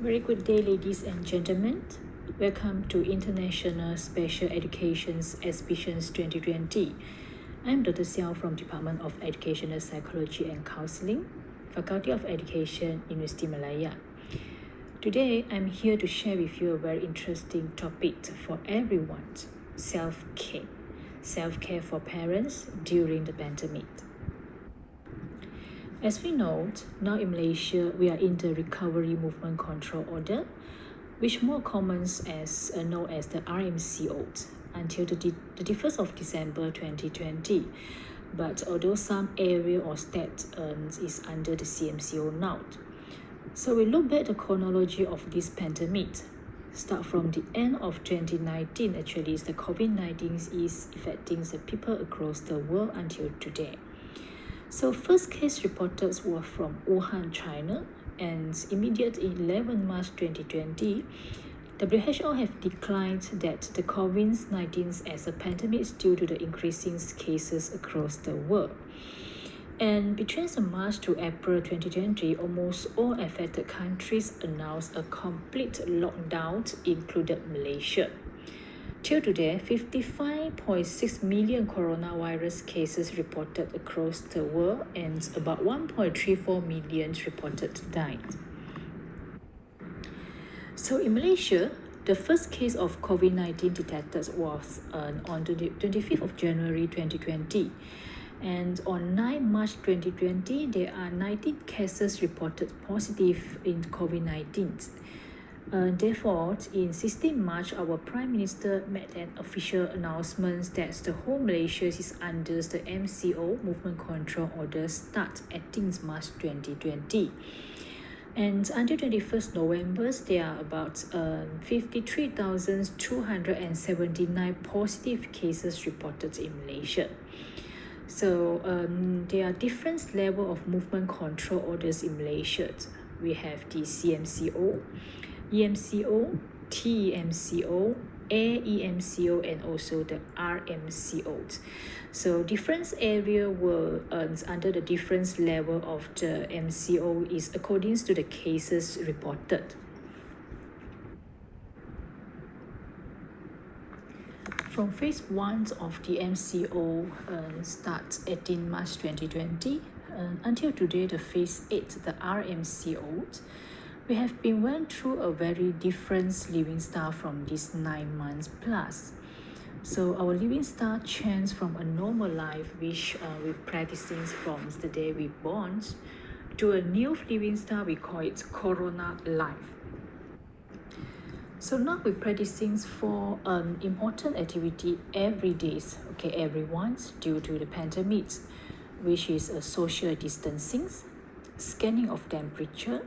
Very good day, ladies and gentlemen. Welcome to International Special Education's Exhibitions 2020. I'm Dr. Xiao from Department of Educational Psychology and Counseling, Faculty of Education, University Malaya. Today, I'm here to share with you a very interesting topic for everyone, self-care. Self-care for parents during the pandemic. As we know, now in Malaysia, we are in the Recovery Movement Control Order, which more common as known as the RMCO, until the 31st of December 2020. But although some area or state is under the CMCO now. So we look back the chronology of this pandemic. Start from the end of 2019, actually, the COVID-19 is affecting the people across the world until today. So first case reported was from Wuhan, China, and immediately 11 March 2020, WHO have declared that the COVID-19 as a pandemic due to the increasing cases across the world. And between March to April 2020, almost all affected countries announced a complete lockdown, including Malaysia. Till today, 55.6 million coronavirus cases reported across the world and about 1.34 million reported died. So in Malaysia, the first case of COVID-19 detected was on the 25th of January 2020. And on 9 March 2020, there are 19 cases reported positive in COVID-19. Therefore, in 16 March, our Prime Minister made an official announcement that the whole Malaysia is under the MCO Movement Control Order start 18 March 2020. And until 21st November, there are about 53,279 positive cases reported in Malaysia. So there are different levels of movement control orders in Malaysia. We have the CMCO, EMCO, TEMCO, AEMCO, and also the RMCO. So different area were under the different level of the MCO is according to the cases reported. From phase 1 of the MCO starts 18 March 2020 until today, the phase 8, the RMCO, we have been went through a very different living style from these 9 months plus. So our living style changed from a normal life, which we're practicing from the day we born, to a new living style, we call it Corona life. So now we're practicing for important activity every day, okay, everyone's due to the pandemic, which is a social distancing, scanning of temperature,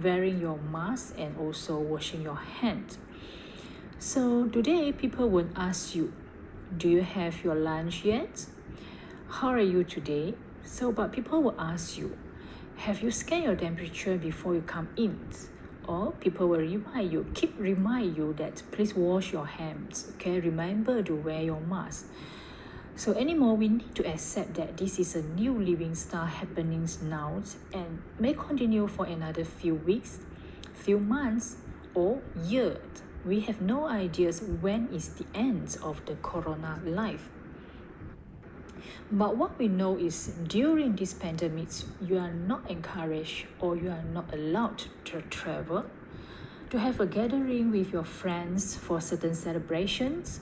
wearing your mask, and also washing your hands. So today people will ask you, do you have your lunch yet? How are you today? So but people will ask you, have you scanned your temperature before you come in? Or people will remind you that please wash your hands, okay? Remember to wear your mask. So anymore, we need to accept that this is a new living style happening now and may continue for another few weeks, few months, or years. We have no ideas when is the end of the corona life. But what we know is during this pandemic, you are not encouraged or you are not allowed to travel, to have a gathering with your friends for certain celebrations,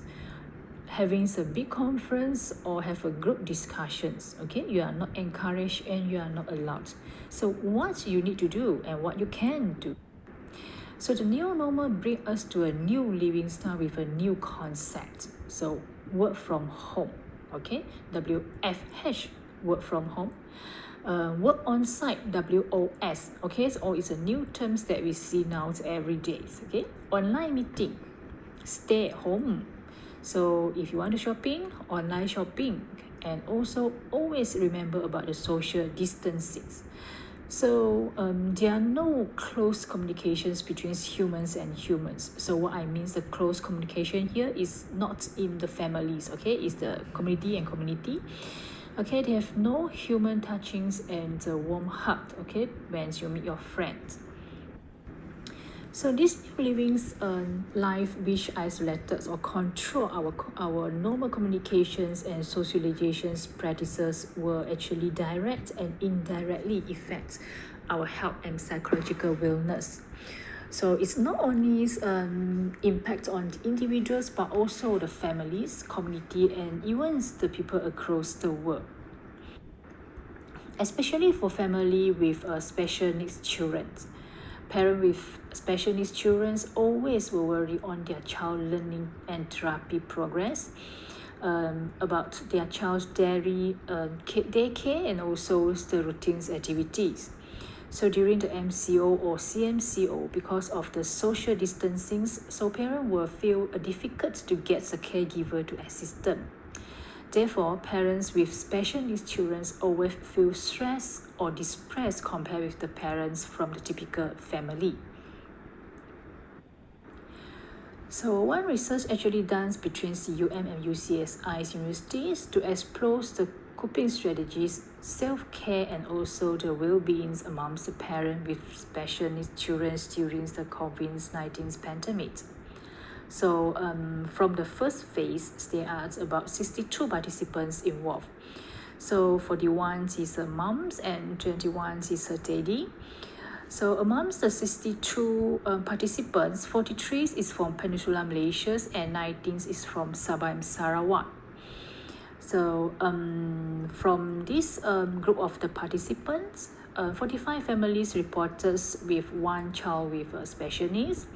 having a big conference or have a group discussions, okay? You are not encouraged and you are not allowed. So what you need to do and what you can do. So the new normal brings us to a new living style with a new concept. So work from home, okay? WFH, work from home. Work on site, WOS, okay? So it's a new terms that we see now every day, okay? Online meeting, stay at home. So if you want to shopping, online shopping, and also always remember about the social distancing. So there are no close communications between humans and humans. So what I mean the close communication here is not in the families, okay? It's the community and community. Okay, they have no human touchings and warm hug, okay, when you meet your friends. So this new living's life which isolated or control our normal communications and socializations practices will actually direct and indirectly affect our health and psychological wellness. So it's not only impact on the individuals but also the families, community, and even the people across the world. Especially for family with special needs children. Parents with special needs children always will worry on their child learning and therapy progress, about their child's daily daycare and also the routines activities. So during the MCO or CMCO, because of the social distancing, so parents will feel difficult to get a caregiver to assist them. Therefore, parents with special needs children always feel stressed or distressed compared with the parents from the typical family. So one research actually done between CUM and UCSI universities to explore the coping strategies, self-care, and also the well-being amongst the parents with special needs children during the COVID-19 pandemic. So from the first phase, there are about 62 participants involved. So 41 is a moms and 21 is a daddy. So amongst the 62 participants, 43 is from Peninsula Malaysia and 19 is from Sabah and Sarawak. So from this group of the participants, 45 families reported with one child with special needs,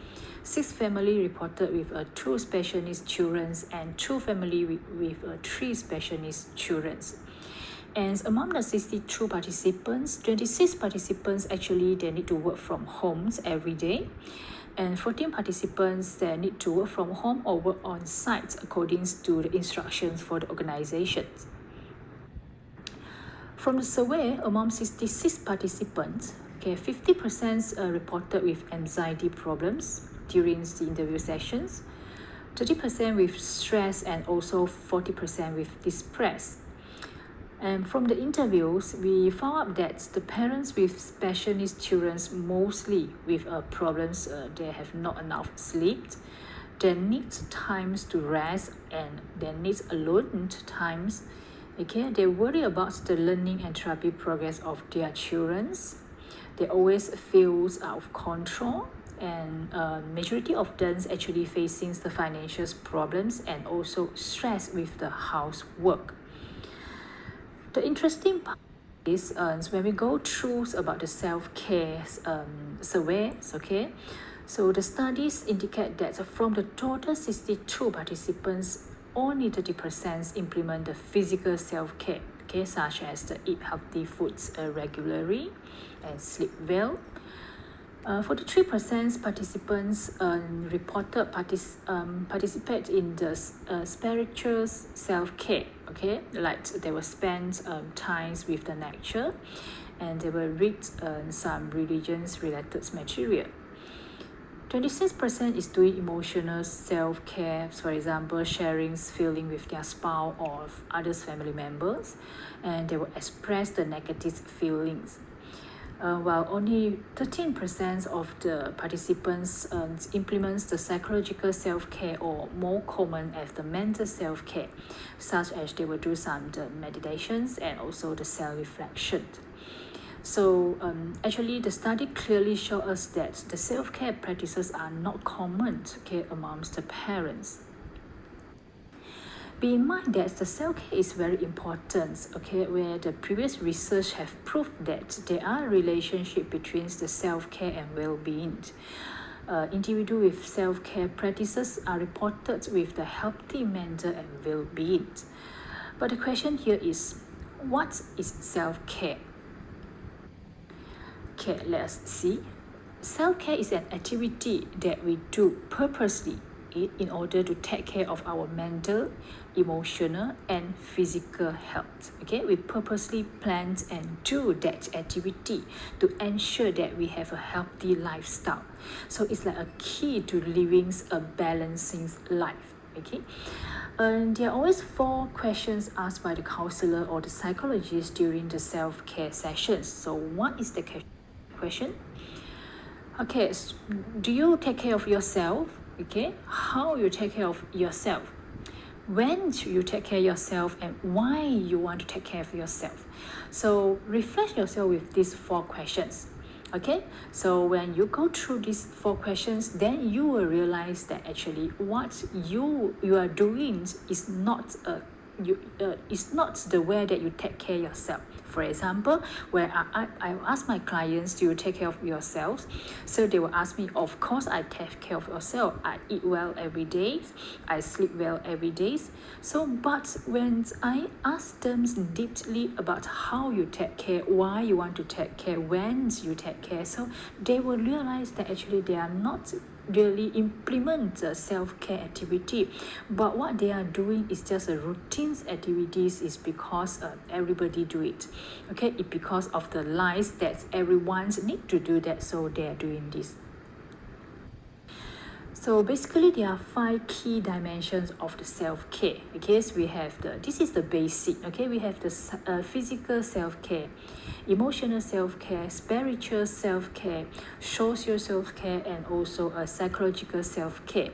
6 families reported with 2 special needs children, and 2 families with 3 special needs children. And among the 62 participants, 26 participants actually they need to work from homes every day, and 14 participants they need to work from home or work on site according to the instructions for the organization. From the survey, among 66 participants, 50% reported with anxiety problems during the interview sessions, 30% with stress, and also 40% with distress. And from the interviews, we found out that the parents with special needs children mostly with problems, they have not enough sleep, they need times to rest, and they need alone times. Okay, they worry about the learning and therapy progress of their children. They always feel out of control, and majority of them actually facing the financial problems and also stress with the housework. The interesting part is when we go through about the self-care surveys, okay, so the studies indicate that from the total 62 participants, only 30% implement the physical self-care, okay, such as the eat healthy foods regularly and sleep well. 43% participants reported participate in the spiritual self-care, okay, like they will spend times with the nature, and they will read some religions related material. 26% is doing emotional self-care, for example, sharing feeling with their spouse or others family members, and they will express the negative feelings. While only 13% of the participants implements the psychological self-care, or more common as the mental self-care, such as they will do some the meditations and also the self-reflection. So actually the study clearly shows us that the self-care practices are not common, okay, amongst the parents. Be in mind that the self-care is very important, okay, where the previous research have proved that there are relationship between the self-care and well-being. Individuals with self-care practices are reported with the healthy mental and well-being. But the question here is, what is self-care? Okay, let us see. Self-care is an activity that we do purposely in order to take care of our mental, emotional, and physical health. Okay, we purposely plan and do that activity to ensure that we have a healthy lifestyle. So it's like a key to living a balancing life. Okay, and there are always 4 questions asked by the counselor or the psychologist during the self-care sessions. So what is the question? Okay, do you take care of yourself? Okay, how you take care of yourself? When should you take care of yourself and why you want to take care of yourself? So refresh yourself with these 4 questions. Okay, so when you go through these 4 questions, then you will realize that actually what you are doing is not it's not the way that you take care of yourself. For example, where I ask my clients, do you take care of yourselves? So they will ask me, of course I take care of yourself. I eat well every day, I sleep well every day. So but when I ask them deeply about how you take care, why you want to take care, when you take care, so they will realize that actually they are not really implement the self-care activity, but what they are doing is just a routine activities. Is because everybody do it. Okay, it because of the lies that everyone need to do that, so they are doing this. So basically, there are 5 key dimensions of the self-care. Okay, so we have this is the basic. Okay, we have the physical self-care, emotional self-care, spiritual self-care, social self-care, and also a psychological self-care.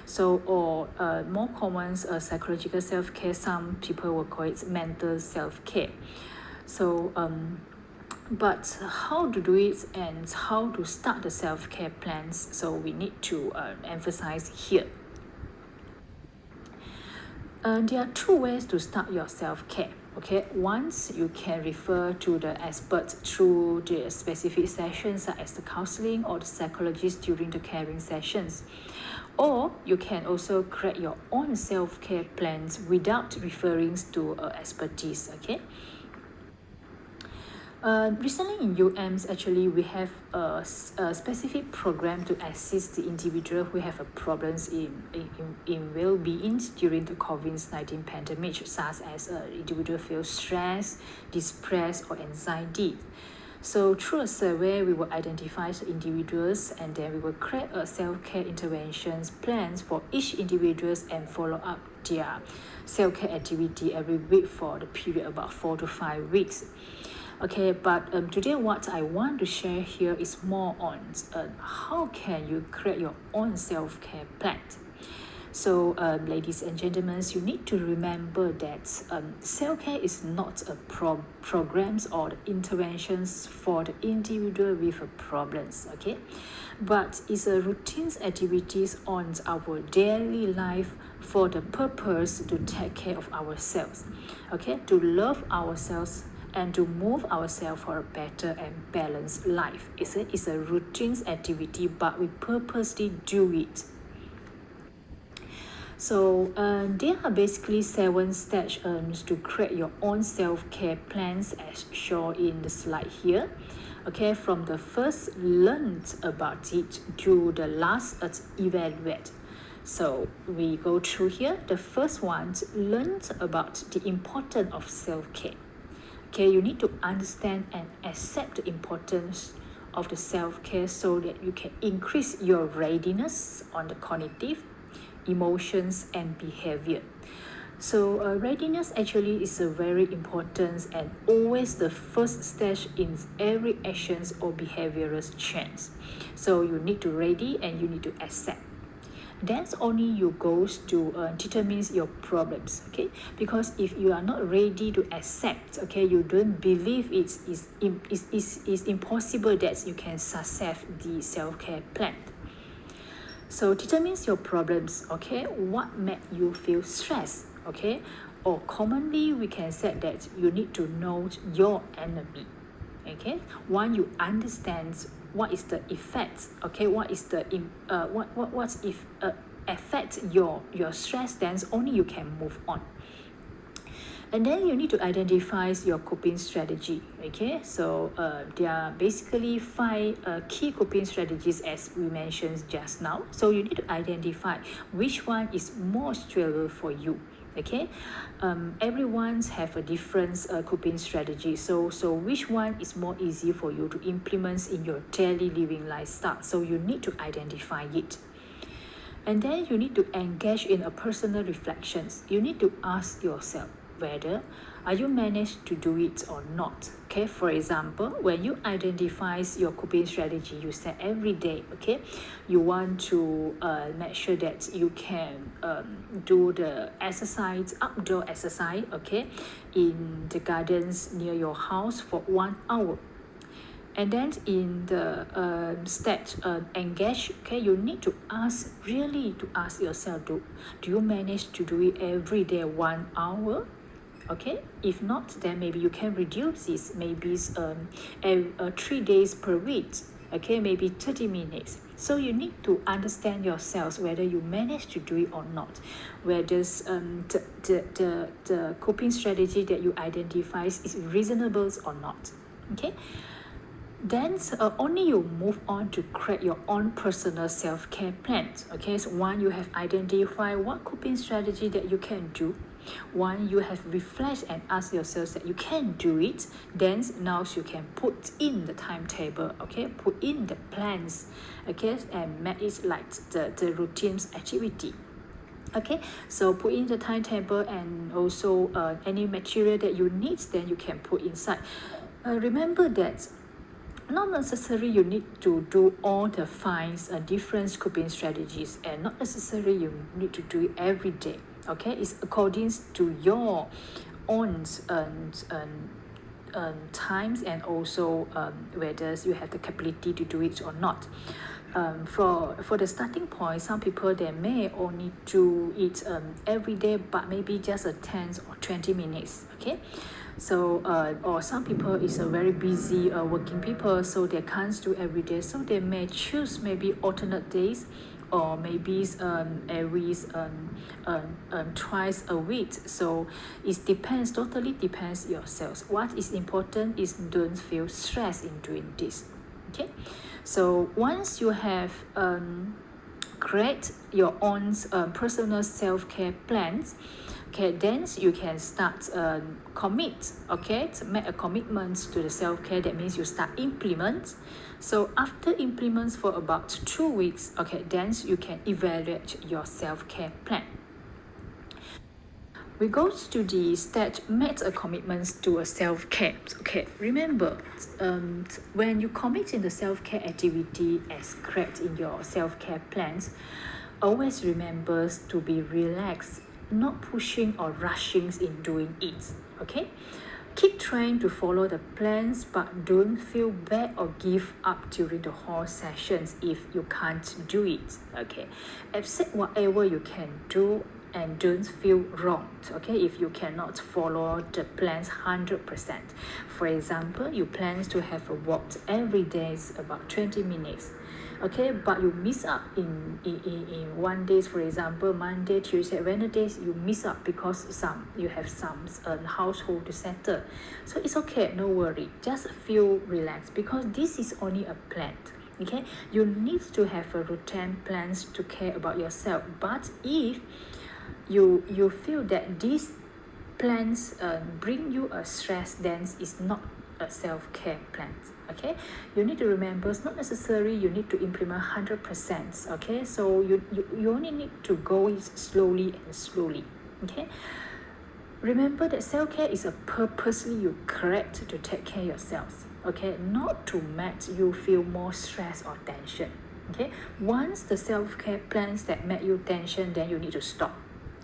So, or more common psychological self-care, some people will call it mental self-care. So but how to do it and how to start the self-care plans, so we need to emphasize here. There are 2 ways to start your self-care. Okay, once you can refer to the expert through the specific sessions such as the counseling or the psychologist during the caring sessions, or you can also create your own self-care plans without referring to expertise. Okay. Recently in UMs, actually, we have a specific program to assist the individual who have a problems in well-being during the COVID-19 pandemic, such as individual feel stress, depressed, or anxiety. So through a survey, we will identify the individuals and then we will create a self-care interventions plans for each individuals and follow up their self-care activity every week for the period about 4 to 5 weeks. Okay, but today what I want to share here is more on how can you create your own self-care plan. So ladies and gentlemen, you need to remember that self-care is not a programs or interventions for the individual with problems, okay, but it's a routine activities on our daily life for the purpose to take care of ourselves, okay, to love ourselves and to move ourselves for a better and balanced life. It's a routine activity, but we purposely do it. So there are basically 7 steps to create your own self-care plans as shown in the slide here. Okay, from the first learn about it to the last evaluate. So we go through here. The first one, learn about the importance of self-care. Okay, you need to understand and accept the importance of the self-care so that you can increase your readiness on the cognitive, emotions, and behavior. So readiness actually is a very important and always the first stage in every actions or behavioral change. So you need to ready and you need to accept. That's only you goes to determines your problems, okay, because if you are not ready to accept, okay, you don't believe it is impossible that you can success the self-care plan. So determines your problems, okay, what make you feel stressed, okay, or commonly we can say that you need to know your enemy. Okay, one, you understand what is the effect, okay, what is the what's if affect your stress, then only you can move on. And then you need to identify your coping strategy. Okay, so there are basically 5 key coping strategies as we mentioned just now. So you need to identify which one is more suitable for you. Okay, everyone's have a different coping strategy, so which one is more easy for you to implement in your daily living lifestyle, so you need to identify it. And then you need to engage in a personal reflections. You need to ask yourself, whether are you managed to do it or not. Okay, for example, when you identify your coping strategy, you set every day. Okay, you want to make sure that you can do the exercise, outdoor exercise, okay, in the gardens near your house for 1 hour. And then in the stage engage, okay, you need to really ask yourself, do you manage to do it every day 1 hour? Okay, if not, then maybe you can reduce this, maybe 3 days per week, okay, maybe 30 minutes. So you need to understand yourselves whether you manage to do it or not, whether the coping strategy that you identify is reasonable or not. Okay, then only you move on to create your own personal self-care plan. Okay, so one, you have identified what coping strategy that you can do. One, you have reflected and asked yourself that you can do it. Then now you can put in the timetable, okay, put in the plans, okay, and make it like the routine's activity. Okay, so put in the timetable, and also any material that you need, then you can put inside. Remember that not necessarily you need to do all the 5 different coping strategies, and not necessarily you need to do it every day. Okay, it's according to your own times, and also whether you have the capability to do it or not. For the starting point, some people they may only do it every day, but maybe just a 10 or 20 minutes. Okay, so or some people is a very busy working people, so they can't do every day, so they may choose maybe alternate days, or maybe every twice a week. So it depends, totally depends yourselves. What is important is don't feel stressed in doing this. Okay, so once you have create your own personal self-care plans, okay, then you can start commit, okay, to make a commitment to the self-care. That means you start implement. So after implements for about 2 weeks, okay, then you can evaluate your self-care plan. We go to the stage make a commitment to a self-care. Okay, remember, when you commit in the self-care activity as created in your self-care plans, always remember to be relaxed, not pushing or rushing in doing it. Okay, keep trying to follow the plans, but don't feel bad or give up during the whole sessions if you can't do it. Okay, accept whatever you can do, and don't feel wrong, okay, if you cannot follow the plans 100%. For example, you plan to have a walk every day about 20 minutes, okay, but you miss up in 1 day, for example, Monday, Tuesday, Wednesday, you miss up because you have some household to settle. So it's okay, no worry, just feel relaxed, because this is only a plan. Okay, you need to have a routine plans to care about yourself. But if you feel that these plans bring you a stress, then it's not a self-care plan. Okay, you need to remember it's not necessary you need to implement 100%. Okay, so you only need to go slowly and slowly. Okay, remember that self-care is a purposely you create to take care of yourselves. Okay, not to make you feel more stress or tension. Okay, once the self-care plans that make you tension, then you need to stop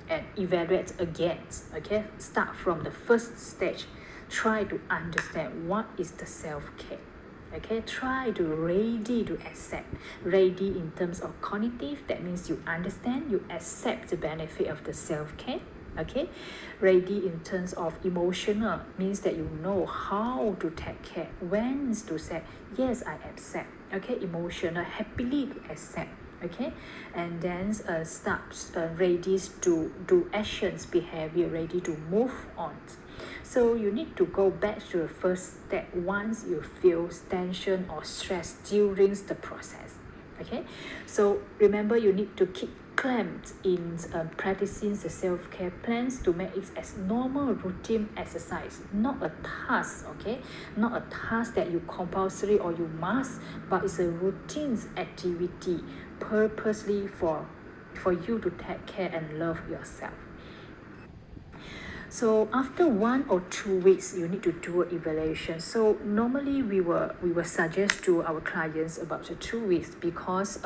and evaluate again. Okay, start from the first stage. Try to understand what is the self-care. Okay, try to ready to accept. Ready in terms of cognitive, that means you understand, you accept the benefit of the self-care. Okay, ready in terms of emotional, means that you know how to take care, when to say yes, I accept. Okay, emotional, happily to accept. Okay, and then start ready to do actions, behavior, ready to move on. So you need to go back to the first step once you feel tension or stress during the process. Okay, so remember you need to keep clamped in practicing the self-care plans to make it as normal routine exercise, not a task. Okay, not a task that you compulsory or you must, but it's a routine activity purposely for you to take care and love yourself. So after 1 or 2 weeks, you need to do an evaluation. So normally we will suggest to our clients about the 2 weeks because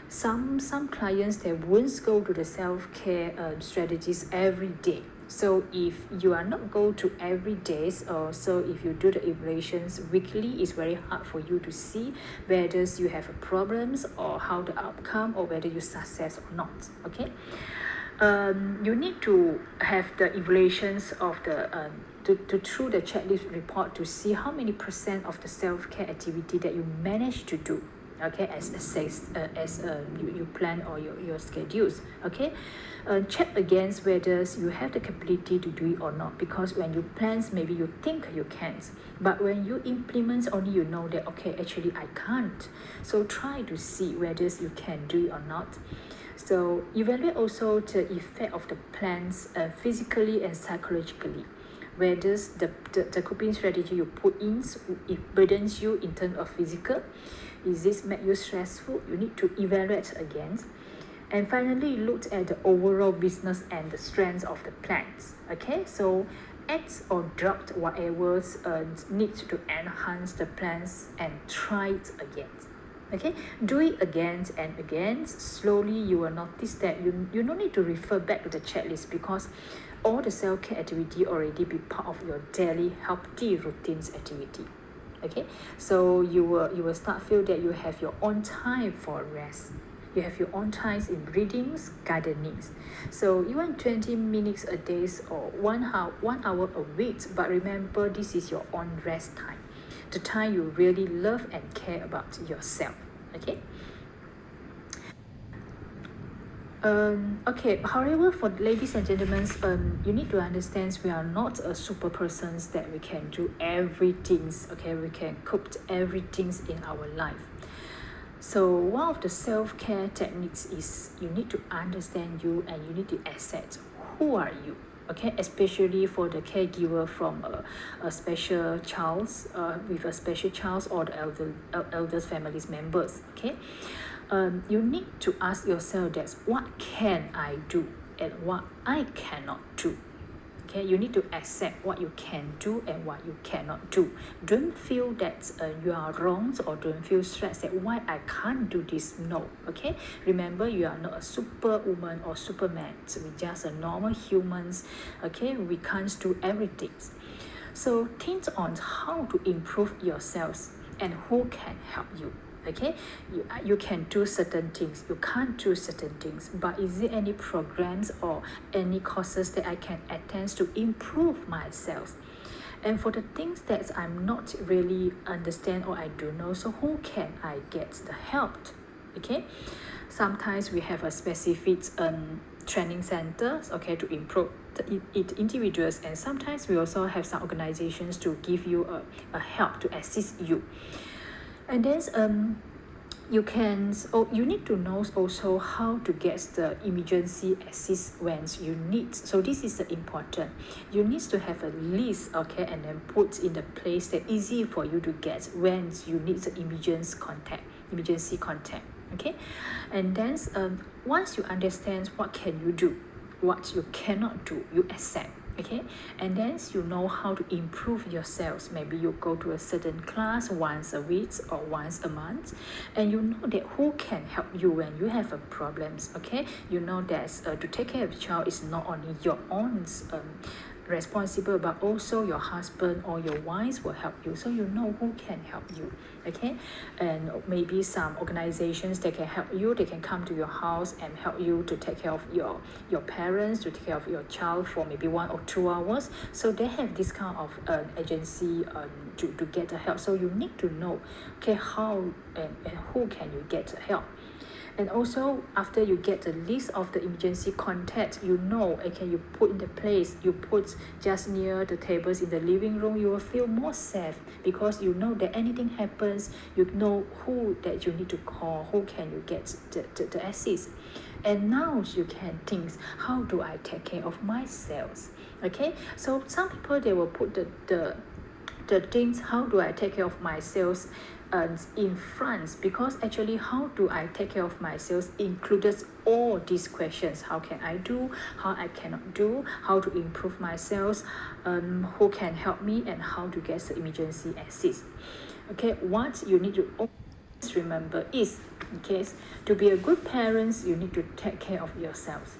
some clients they won't go to the self-care strategies every day. So if you are not go to every days, or so if you do the evaluations weekly, it's very hard for you to see whether you have a problems or how the outcome or whether you success or not. Okay. You need to have the evaluations of the to through the checklist report to see how many percent of the self-care activity that you manage to do, okay, as you plan or your schedules. Okay, check against whether you have the capability to do it or not, because when you plan, maybe you think you can't, but when you implement, only you know that okay, actually I can't. So try to see whether you can do it or not. So evaluate also the effect of the plans physically and psychologically. Whether the coping strategy you put in, it burdens you in terms of physical, is this make you stressful? You need to evaluate again. And finally, look at the overall business and the strengths of the plans. Okay, so add or drop whatever needs to enhance the plans and try it again. Okay, do it again and again. Slowly you will notice that you don't need to refer back to the checklist, because all the self-care activity already be part of your daily healthy routines activity. Okay, so you will start feel that you have your own time for rest. You have your own times in readings, gardenings. So even 20 minutes a day or 1 hour a week, but remember this is your own rest time, the time you really love and care about yourself. Okay. Okay, however, for ladies and gentlemen, you need to understand we are not a super persons that we can do everything. Okay, we can cope everything in our life. So one of the self-care techniques is you need to understand you and you need to accept who are you. Okay, especially for the caregiver from a special child, with a special child or the elders families members. Okay, you need to ask yourself that what can I do and what I cannot do. Okay, you need to accept what you can do and what you cannot do. Don't feel that you are wrong, or don't feel stressed that why I can't do this. No. Okay, remember you are not a superwoman or superman. We're just a normal humans. Okay, we can't do everything. So think on how to improve yourselves and who can help you. Okay, you can do certain things, you can't do certain things, but is there any programs or any courses that I can attend to improve myself? And for the things that I'm not really understand or I don't know, so who can I get the help? Okay, sometimes we have a specific training centers, okay, to improve the individuals, and sometimes we also have some organizations to give you a help to assist you. And then you need to know also how to get the emergency assist when you need. So this is important. You need to have a list, okay, and then put in the place that easy for you to get when you need the emergency contact. Okay, and then once you understand what can you do, what you cannot do, you accept. Okay, and then you know how to improve yourselves. Maybe you go to a certain class once a week or once a month, and you know that who can help you when you have a problems. Okay, you know that to take care of the child is not only your own responsible, but also your husband or your wife will help you, so you know who can help you. Okay, and maybe some organizations that can help you, they can come to your house and help you to take care of your parents, to take care of your child for maybe 1 or 2 hours. So they have this kind of agency to get the help. So you need to know, okay, how and who can you get help. And also after you get the list of the emergency contact, you know, okay, you put in the place, you put just near the tables in the living room, you will feel more safe, because you know that anything happens, you know who that you need to call, who can you get the assist. And now you can think, how do I take care of myself? Okay, so some people they will put the things, how do I take care of myself, in France, because actually how do I take care of myself included all these questions. How can I do, how I cannot do, how to improve myself, who can help me, and how to get the emergency assist. Okay, what you need to always remember is, in case to be a good parent, you need to take care of yourself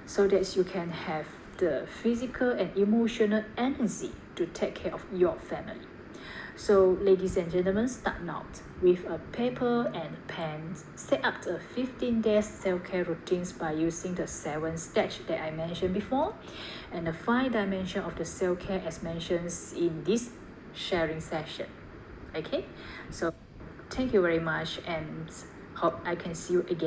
so that you can have the physical and emotional energy to take care of your family. So ladies and gentlemen, start now with a paper and pen. Set up the 15 days self-care routines by using the 7 steps that I mentioned before, and the 5 dimensions of the self-care as mentioned in this sharing session. Okay, so thank you very much, and hope I can see you again.